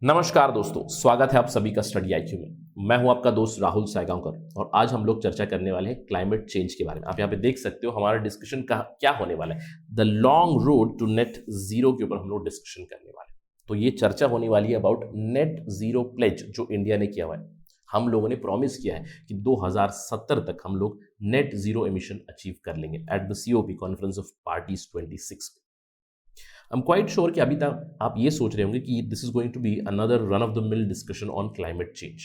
नमस्कार दोस्तों, स्वागत है आप सभी का स्टडी आईक्यू में। मैं हूं आपका दोस्त राहुल सायगांवकर और आज हम लोग चर्चा करने वाले हैं क्लाइमेट चेंज के बारे में। आप यहाँ पे देख सकते हो हमारा डिस्कशन का क्या होने वाला है। The long road to net zero के ऊपर हम लोग डिस्कशन करने वाले हैं। तो ये चर्चा होने वाली है अबाउट नेट जीरो प्लेज जो इंडिया ने किया हुआ है। हम लोगों ने प्रॉमिस किया है कि 2070 तक हम लोग नेट जीरो एमिशन अचीव कर लेंगे at the COP conference of parties 26। I am quite sure कि अभी तक आप ये सोच रहे होंगे कि this is going to be another run of the mill discussion on climate change.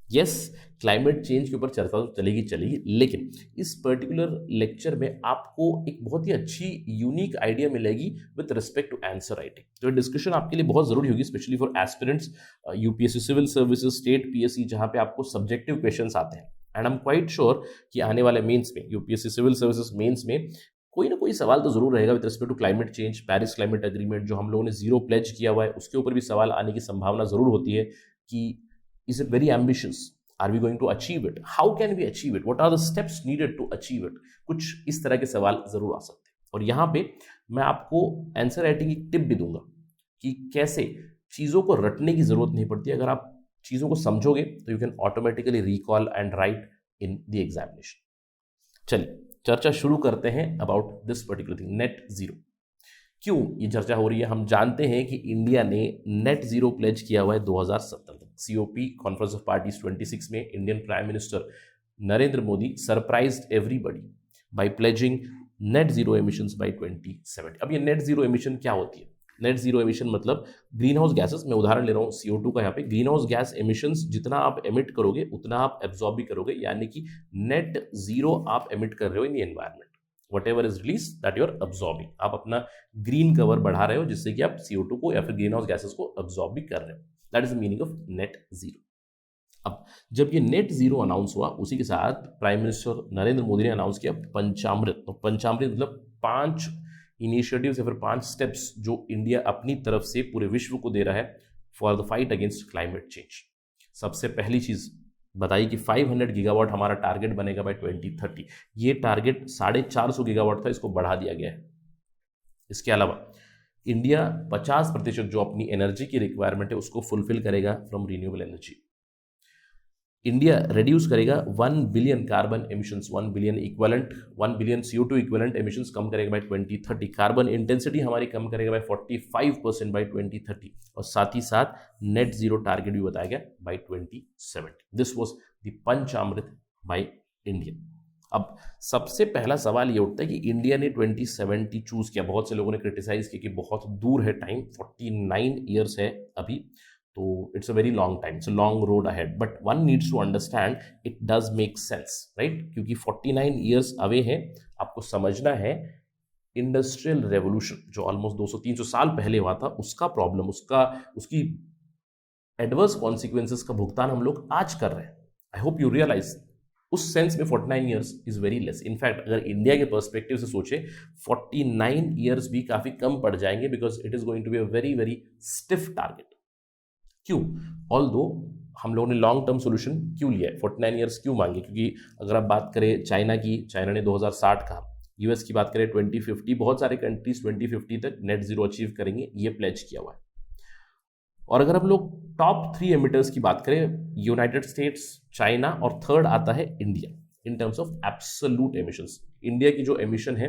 Yes, climate change के ऊपर चर्चा तो चलेगी, लेकिन इस पर्टिकुलर लेक्चर में आपको एक बहुत ही अच्छी यूनिक आइडिया मिलेगी with respect to answer writing. तो डिस्कशन आपके लिए बहुत जरूरी होगी, specially for aspirants UPSC civil services, state PSC, जहां पे आपको सब्जेक्टिव क्वेश्चंस आते हैं। And I am quite sure कि आने वाले मेंस में, UPSC सिविल सर्विसेज मेंस में कोई ना कोई सवाल तो जरूर रहेगा with respect to climate change. Paris climate agreement जो हम लोगों ने जीरो प्लेज किया हुआ है, उसके ऊपर भी सवाल आने की संभावना जरूर होती है कि is it very ambitious, are we going to achieve it, how can we achieve it, what are the steps needed to achieve it. कुछ इस तरह के सवाल जरूर आ सकते हैं। और यहाँ पे मैं आपको आंसर राइटिंग की टिप भी दूंगा कि कैसे चीजों को रटने की जरूरत नहीं पड़ती। अगर आप चीजों को समझोगे तो you can automatically recall and right in the examination. चलिए चर्चा शुरू करते हैं about this particular thing, net zero. क्यों ये चर्चा हो रही है? हम जानते हैं कि इंडिया ने नेट जीरो प्लेज किया हुआ है 2070 तक। COP कॉन्फ्रेंस ऑफ पार्टीज 26 में Indian prime minister Narendra Modi surprised everybody by pledging net zero emissions by 2070। अब ये नेट जीरो एमिशन क्या होती है? नेट जीरो एमिशन मतलब ग्रीन हाउस गैसेस, मैं उदाहरण ले रहा हूँ CO2 का। यहाँ पे ग्रीन हाउस गैस एमिशंस जितना आप एमिट करोगे उतना आप एब्जॉर्ब भी करोगे, यानी कि नेट जीरो आप एमिट कर रहे हो in the environment. Whatever is release that you are absorbing. आप अपना ग्रीन कवर बढ़ा रहे हो जिससे कि आप CO2 को या फिर ग्रीन हाउस गैसेस को अब्जॉर्ब भी कर रहे हो। That is the meaning of net zero. अब जब ये नेट जीरो अनाउंस हुआ, उसी के साथ प्राइम मिनिस्टर नरेंद्र मोदी ने अनाउंस किया पंचामृत। तो पंचामृत मतलब 5 इनिशिएटिव्स या फिर 5 स्टेप्स जो इंडिया अपनी तरफ से पूरे विश्व को दे रहा है for the fight against climate change. सबसे पहली चीज बताई कि 500 गीगावाट हमारा टारगेट बनेगा बाय 2030। ये टारगेट 450 गीगावाट था, इसको बढ़ा दिया गया है। इसके अलावा इंडिया 50% जो अपनी एनर्जी की रिक्वायरमेंट है उसको फुलफिल करेगा from renewable energy. India reduce करेगा 1 billion carbon emissions, 1 billion equivalent, 1 billion CO2 equivalent emissions कम करेगा बाय 2030। कार्बन इंटेंसिटी हमारी कम करेगा बाय 45% बाय 2030। और साथ ही साथ नेट जीरो टारगेट भी बताया गया by 2070। This was the Panchamrit by India. अब सबसे पहला सवाल ये उठता है कि इंडिया ने 2070 चूज किया। बहुत से लोगों ने क्रिटिसाइज किया कि बहुत दूर है टाइम, 49 ईयर्स है अभी, तो it's a very long time, it's a long road ahead. But one needs to understand it does make sense, right? क्योंकि 49 ईयर्स अवे है। आपको समझना है इंडस्ट्रियल रेवोल्यूशन जो ऑलमोस्ट 200-300 साल पहले हुआ था, उसका प्रॉब्लम, उसकी एडवर्स कॉन्सिक्वेंसेस का भुगतान हम लोग आज कर रहे हैं। आई होप यू रियलाइज उस सेंस में 49 years is very less. In fact अगर इंडिया के पर्सपेक्टिव से सोचे 49 ईयर्स भी काफी कम पड़ जाएंगे, because it is going to be a very very stiff target. क्यों? ऑल्दो हम लोगों ने लॉन्ग टर्म सोल्यूशन क्यों लिया है, 49 ईयर्स क्यों मांगे? क्योंकि अगर आप बात करें चाइना की, चाइना ने 2060 कहा, US की बात करें 2050, बहुत सारे कंट्रीज 2050 तक नेट जीरो अचीव करेंगे, ये प्लेज किया हुआ है। और अगर हम लोग टॉप 3 एमिटर्स की बात करें, यूनाइटेड स्टेट्स, चाइना और थर्ड आता है India in terms of absolute emissions. India की जो एमिशन है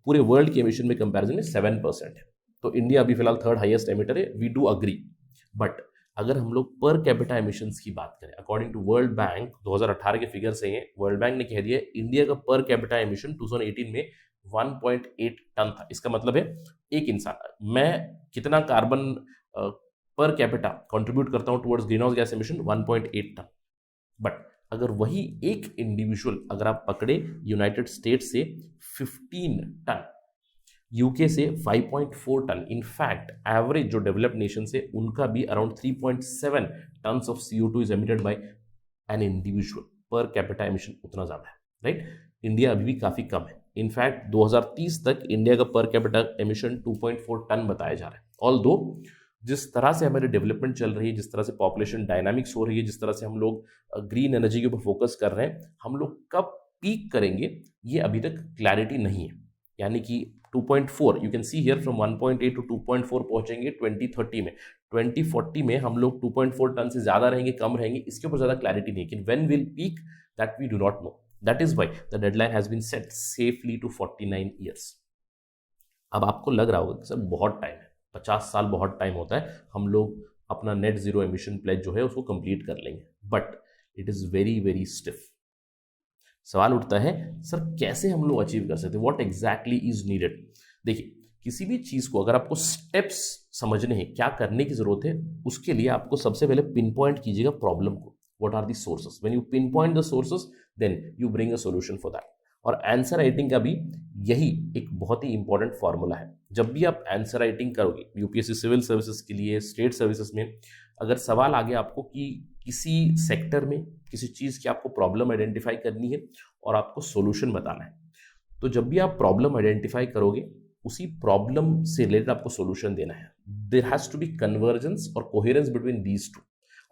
पूरे वर्ल्ड के एमिशन में कंपैरिजन में 7% है। तो इंडिया अभी फिलहाल थर्ड हाईएस्ट एमिटर है, वी डू अग्री। बट अगर हम लोग पर कैपिटा एमिशंस की बात करें, अकॉर्डिंग टू वर्ल्ड बैंक, 2018 के फिगर से हैं, वर्ल्ड बैंक ने कह दिया इंडिया का पर कैपिटा एमिशन 2018 में 1.8 टन था। इसका मतलब है एक इंसान, मैं कितना कार्बन पर कैपिटा कंट्रीब्यूट करता हूं towards greenhouse gas emission, 1.8 ton. But अगर वही एक इंडिविजुअल अगर आप पकड़े यूनाइटेड स्टेट से 15 टन, यूके से 5.4 टन, इनफैक्ट एवरेज जो डेवलप्ड नेशन से उनका भी around 3.7 tons of CO2 is emitted by an individual. Per capita emission उतना ज्यादा है, राइट? इंडिया अभी भी काफी कम है। इनफैक्ट 2030 तक इंडिया का पर कैपिटा एमिशन 2.4 टन बताया जा रहा है। ऑल्दो जिस तरह से हमारी डेवलपमेंट चल रही है, जिस तरह से पॉपुलेशन डायनामिक्स हो रही है, जिस तरह से हम लोग ग्रीन एनर्जी के ऊपर फोकस कर रहे हैं, हम लोग कब पीक करेंगे ये अभी तक क्लैरिटी नहीं है। यानी कि 2.4, you can see here from 1.8 to 2.4 पहुंचेंगे 2030 में। 2040 में हम लोग 2.4 टन से ज़्यादा रहेंगे, कम रहेंगे, इसके ऊपर ज़्यादा क्लैरिटी नहीं, लेकिन when will peak that we do not know. That is why the deadline has been set safely to 49 years. अब आपको लग रहा होगा कि सर बहुत टाइम है, 50 साल बहुत टाइम होता है, हम लोग अपना नेट जीरो एमिशन प्लेज जो है उसको कंप्लीट कर लेंगे, but it is very very stiff. सवाल उठता है सर कैसे हम लोग अचीव कर सकते हैं, व्हाट एग्जैक्टली इज नीडेड। देखिए किसी भी चीज़ को अगर आपको स्टेप्स समझने हैं, क्या करने की जरूरत है, उसके लिए आपको सबसे पहले पिन पॉइंट कीजिएगा प्रॉब्लम को। What are the sources, when you pinpoint the sources then you bring a solution for that. और आंसर राइटिंग का भी यही एक बहुत ही इंपॉर्टेंट फॉर्मूला है। जब भी आप आंसर राइटिंग करोगे यूपीएससी सिविल सर्विसेज के लिए, स्टेट सर्विसेज में, अगर सवाल आ गया आपको कि किसी सेक्टर में किसी चीज़ की आपको प्रॉब्लम आइडेंटिफाई करनी है और आपको सॉल्यूशन बताना है, तो जब भी आप प्रॉब्लम आइडेंटिफाई करोगे उसी प्रॉब्लम से रिलेटेड आपको सॉल्यूशन देना है। There has to be convergence और कोहेरेंस बिटवीन दीज टू।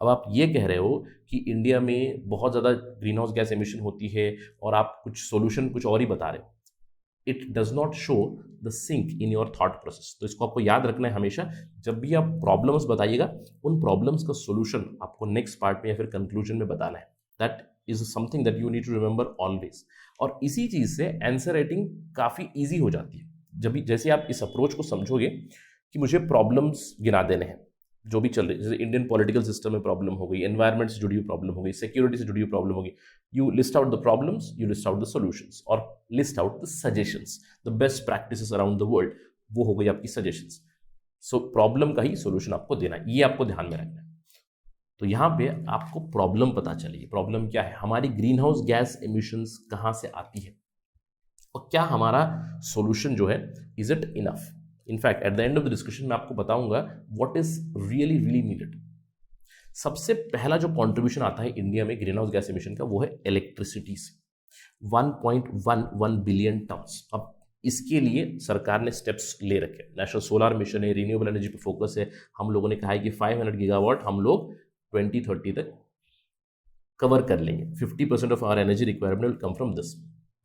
अब आप ये कह रहे हो कि इंडिया में बहुत ज़्यादा ग्रीन हाउस गैस एमिशन होती है और आप कुछ सॉल्यूशन कुछ और ही बता रहे हो, it does not show the sync in your thought process. तो इसको आपको याद रखना है हमेशा, जब भी आप प्रॉब्लम्स बताइएगा उन प्रॉब्लम्स का सॉल्यूशन आपको नेक्स्ट पार्ट में या फिर कंक्लूजन में बताना है। That is something that you need to remember always. और इसी चीज़ से आंसर राइटिंग काफ़ी ईजी हो जाती है। जब भी जैसे आप इस अप्रोच को समझोगे कि मुझे प्रॉब्लम्स गिना देने हैं जो भी चल रही है, जैसे इंडियन पॉलिटिकल सिस्टम में प्रॉब्लम हो गई, एनवायरमेंट से जुड़ी हुई प्रॉब्लम हो गई, सिक्योरिटी से जुड़ी हुई प्रॉब्लम हो गई, you list out the problems, you list out the solutions और list out the suggestions, the best practices around the world, वो हो गई आपकी सजेशंस। सो प्रॉब्लम का ही सॉल्यूशन आपको देना है, ये आपको ध्यान में रखना है। तो यहाँ पे आपको प्रॉब्लम पता चलेगी। प्रॉब्लम क्या है, हमारी ग्रीन हाउस गैस एमिशंस कहाँ से आती है और क्या हमारा सॉल्यूशन जो है is it enough. In fact at the end of the discussion मैं आपको बताऊंगा what is really really needed. सबसे पहला जो कंट्रीब्यूशन आता है इंडिया में ग्रीन हाउस गैस एमिशन का वो है इलेक्ट्रिसिटी से, 1.11 बिलियन टन्स। अब इसके लिए सरकार ने स्टेप्स ले रखे, नेशनल सोलर मिशन है, रिन्यूएबल एनर्जी पे फोकस है। हम लोगों ने कहा है कि 500 गीगावाट हम लोग 2030 तक कवर कर लेंगे। 50% of our energy requirement will come from this,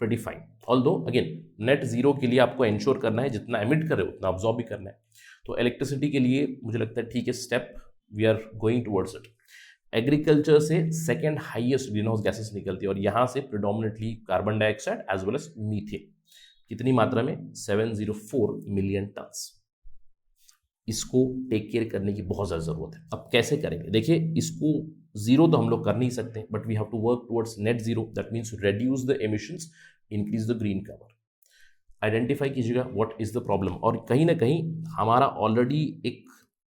pretty fine. Although again net zero के लिए आपको इंश्योर करना है जितना एमिट कर रहे हो उतना ऑब्जॉर्ब भी करना है। तो इलेक्ट्रिसिटी के लिए मुझे लगता है ठीक है, step we are going towards it. Agriculture से second highest green house gases निकलती है और यहाँ से predominantly carbon dioxide as well as methane. कितनी मात्रा में, 704 मिलियन टन्स। इसको टेक केयर करने की बहुत ज़्यादा ज़रूरत है। अब कैसे करेंगे, देखिए इसको जीरो तो हम लोग कर नहीं सकते, but we have to work towards net zero. That means reduce the emissions, increase the green cover. Identify कीजिएगा व्हाट इज द प्रॉब्लम। और कहीं ना कहीं हमारा ऑलरेडी एक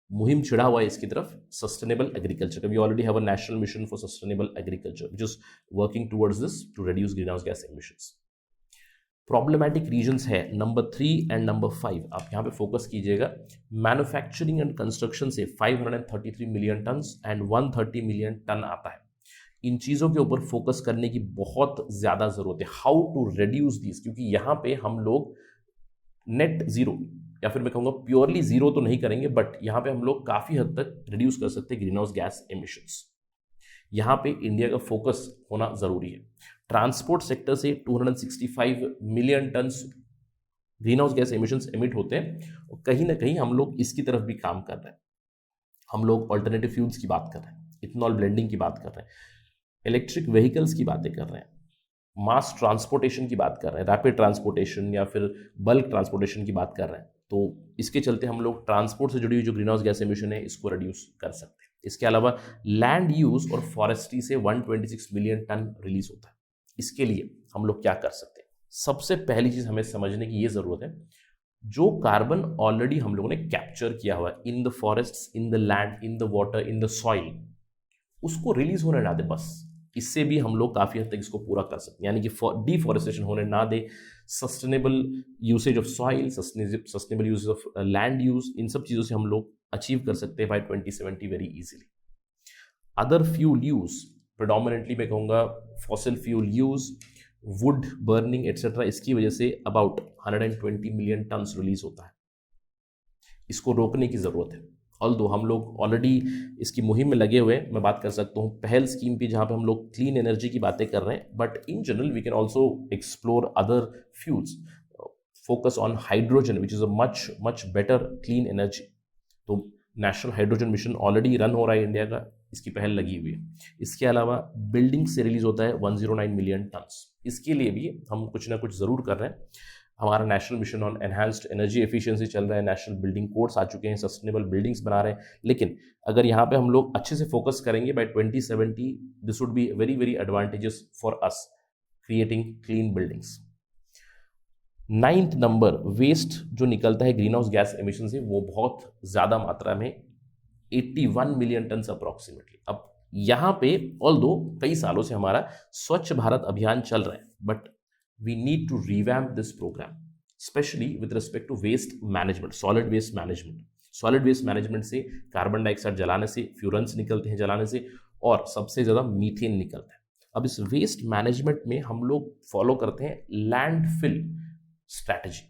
मुहिम छिड़ा हुआ है इसकी तरफ, सस्टेनेबल एग्रीकल्चर का। We already have a national mission for sustainable agriculture which is working towards this to reduce greenhouse gas emissions. Problematic reasons है नंबर 3 एंड नंबर 5, आप यहाँ पे फोकस कीजिएगा। मैन्युफैक्चरिंग एंड कंस्ट्रक्शन से 533 million ton and 130 million ton आता है। इन चीज़ों के ऊपर फोकस करने की बहुत ज़्यादा ज़रूरत है, हाउ टू रिड्यूस दिस, क्योंकि यहाँ पे हम लोग नेट जीरो या फिर मैं कहूँगा प्योरली जीरो तो नहीं करेंगे, बट यहाँ पे हम लोग काफ़ी हद तक रिड्यूस कर सकते हैं ग्रीन हाउस गैस एमिशंस। यहाँ पे इंडिया का फोकस होना ज़रूरी है। ट्रांसपोर्ट सेक्टर से 265 million ton greenhouse gas emissions emit होते हैं और कहीं ना कहीं हम लोग इसकी तरफ भी काम कर रहे हैं। हम लोग ऑल्टरनेटिव फ्यूल्स की बात कर रहे हैं, इथेनॉल ब्लेंडिंग की बात कर रहे हैं, इलेक्ट्रिक व्हीकल्स की बातें कर रहे हैं, मास ट्रांसपोर्टेशन की बात कर रहे हैं, रैपिड ट्रांसपोर्टेशन या फिर बल्क ट्रांसपोर्टेशन की बात कर रहे हैं। तो इसके चलते हम लोग ट्रांसपोर्ट से जुड़ी हुई जो ग्रीन हाउस गैस एमिशन है इसको रिड्यूस कर सकते हैं। इसके अलावा लैंड यूज और फॉरेस्ट्री से 126 मिलियन टन रिलीज होता है। इसके लिए हम लोग क्या कर सकते हैं, सबसे पहली चीज हमें समझने की ये जरूरत है, जो कार्बन ऑलरेडी हम लोगों ने कैप्चर किया हुआ है in the forest, in the land, in the water, in the soil, उसको रिलीज होने ना दे। बस इससे भी हम लोग काफी हद तक इसको पूरा कर सकते हैं, यानी कि डिफॉरेस्टेशन होने ना दे, sustainable usage of soil, sustainable usage of land use, इन सब चीजों से हम लोग अचीव कर सकते हैं by 2070 very easily. Other fuel use, predominantly मैं कहूँगा fossil fuel use, wood burning etcetera, इसकी वजह say about 120 million ton release होता है। इसको रोकने की जरूरत है। ऑल्दो हम लोग ऑलरेडी इसकी मुहिम में लगे हुए हैं, मैं बात कर सकता हूँ पहल स्कीम पे जहाँ पे हम लोग क्लीन एनर्जी की बातें कर रहे हैं, but in general we can also explore other fuels. focus on hydrogen, which is a much better clean energy. तो national hydrogen mission already run हो रहा है इंडिया का, इसकी पहल लगी हुई है. इसके अलावा बिल्डिंग से रिलीज होता है 109 मिलियन टन्स. इसके लिए भी हम कुछ ना कुछ ज़रूर कर रहे हैं. हमारा national mission on enhanced energy efficiency चल रहा है, नेशनल बिल्डिंग कोड्स आ चुके हैं, सस्टेनेबल बिल्डिंग्स बना रहे हैं. लेकिन अगर यहाँ पे हम लोग अच्छे से फोकस करेंगे by 2070 this would be very very advantages for us creating clean buildings. 9th number, waste जो निकलता है ग्रीन हाउस गैस एमिशन से, वो बहुत ज़्यादा मात्रा में 81 मिलियन टन अप्रॉक्सीमेटली. अब यहाँ पे ऑल्दो कई सालों से हमारा स्वच्छ भारत अभियान चल रहा है, but we need to revamp this program, specially with respect to waste management, solid waste management. Solid waste management से कार्बन डाइऑक्साइड जलाने से फ्यूरेंस निकलते हैं जलाने से, और सबसे ज़्यादा मीथेन निकलता है. अब इस वेस्ट मैनेजमेंट में हम लोग फॉलो करते हैं लैंडफिल स्ट्रैटेजी,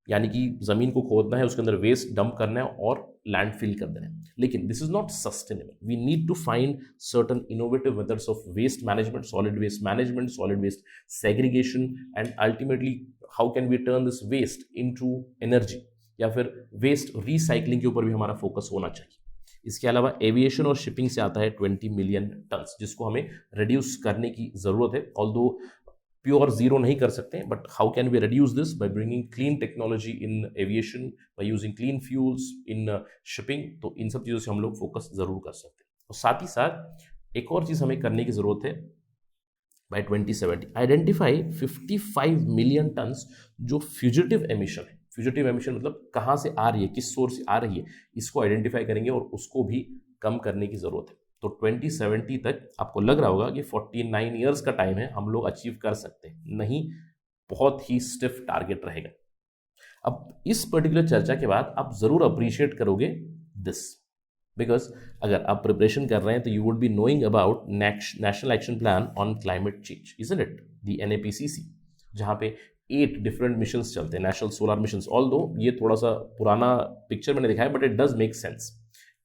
यानी कि जमीन को खोदना है, उसके अंदर वेस्ट डंप करना है और लैंडफिल कर देना है. लेकिन this is not sustainable. We need to find certain innovative methods of waste management, solid waste segregation, and ultimately how can we turn this waste into energy, या फिर वेस्ट रिसाइकलिंग के ऊपर भी हमारा फोकस होना चाहिए. इसके अलावा एविएशन और शिपिंग से आता है 20 मिलियन टन्स, जिसको हमें रिड्यूस करने की ज़रूरत है. ऑल्दो प्योर जीरो नहीं कर सकते, but how can we reduce this by bringing clean technology in aviation, by using clean fuels in shipping. तो इन सब चीज़ों से हम लोग फोकस ज़रूर कर सकते हैं. और साथ ही साथ एक और चीज़ हमें करने की ज़रूरत है. बाय 2070 आइडेंटिफाई 55 मिलियन टन्स जो फ्यूजिटिव एमिशन है. फ्यूजिटिव एमिशन मतलब कहाँ से आ रही है, किस सोर्स से आ रही है, इसको आइडेंटिफाई करेंगे और उसको भी कम करने की ज़रूरत है. तो 2070 तक आपको लग रहा होगा कि 49 ईयर्स का टाइम है, हम लोग अचीव कर सकते हैं. नहीं, बहुत ही स्टिफ टारगेट रहेगा. अब इस पर्टिकुलर चर्चा के बाद आप ज़रूर अप्रिशिएट करोगे दिस, बिकॉज अगर आप प्रिपरेशन कर रहे हैं तो you would be knowing about national action plan on climate change, isn't it, the NAPCC, जहाँ पे 8 डिफरेंट मिशंस चलते हैं, नेशनल सोलर मिशंस. ऑल्दो ये थोड़ा सा पुराना पिक्चर मैंने दिखाया, but it does make sense.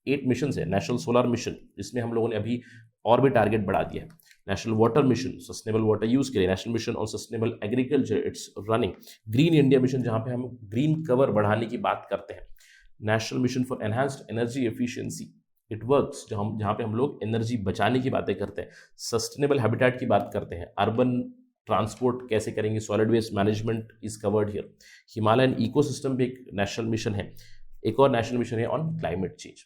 8 mission है. नेशनल सोलर मिशन, इसमें हम लोगों ने अभी और भी टारगेट बढ़ा दिया है. National water mission, sustainable water use के लिए. National mission on sustainable agriculture, it's running. Green India mission, जहां पे हम ग्रीन कवर बढ़ाने की बात करते हैं. National mission for enhanced energy efficiency, it works, जहां पे हम लोग एनर्जी बचाने की बातें करते हैं. सस्टेनेबल हैबिटेट की बात करते हैं. अर्बन ट्रांसपोर्ट कैसे करेंगे, solid waste management is covered here. Himalayan ecosystem भी एक नेशनल मिशन है. एक और नेशनल मिशन है on climate change.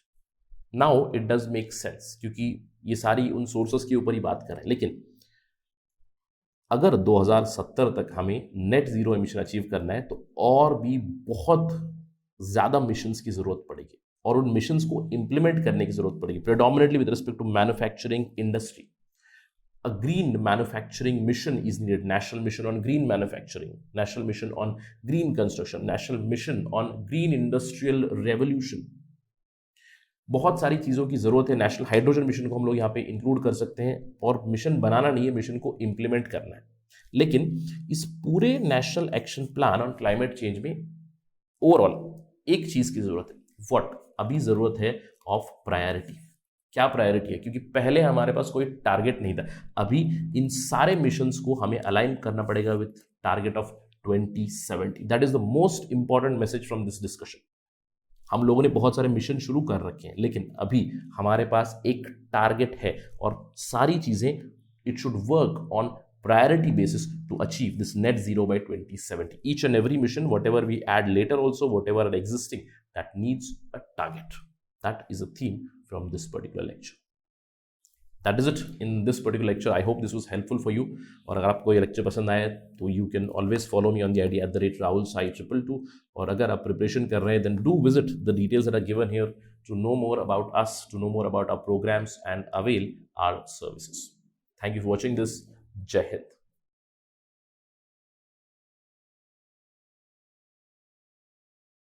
Now it does make sense, क्योंकि ये सारी उन सोर्सेस के ऊपर ही बात कर रहे हैं. लेकिन अगर 2070 तक हमें नेट जीरो एमिशन अचीव करना है, तो और भी बहुत ज़्यादा मिशंस की ज़रूरत पड़ेगी, और उन मिशंस को इंप्लीमेंट करने की ज़रूरत पड़ेगी, predominantly with respect to manufacturing industry. A green manufacturing mission is needed. National mission on green manufacturing, national mission on green construction, national mission on green industrial revolution. बहुत सारी चीज़ों की ज़रूरत है. नेशनल हाइड्रोजन मिशन को हम लोग यहाँ पे इंक्लूड कर सकते हैं, और मिशन बनाना नहीं है, मिशन को इम्प्लीमेंट करना है. लेकिन इस पूरे national action plan on climate change में ओवरऑल एक चीज़ की ज़रूरत है. व्हाट? अभी ज़रूरत है ऑफ प्रायोरिटी. क्या प्रायोरिटी है? क्योंकि पहले हमारे पास कोई टारगेट नहीं था. अभी इन सारे मिशंस को हमें अलाइन करना पड़ेगा with target of 2070. That is the most important message from this discussion. हम लोगों ने बहुत सारे मिशन शुरू कर रखे हैं, लेकिन अभी हमारे पास एक टारगेट है, और सारी चीजें it should work on priority basis to achieve this net zero by 2070. Each and every mission, whatever we add later also, whatever are existing, that needs a target. That is a theme from this particular lecture. That is it in this particular lecture. I hope this was helpful for you. और अगर आपको ये lecture पसंद आया तो you can always follow me on the ID @RahulSai222. और अगर आप preparation कर रहे हैं, then do visit the details that are given here to know more about us, to know more about our programs and avail our services. Thank you for watching this. Jai Hind.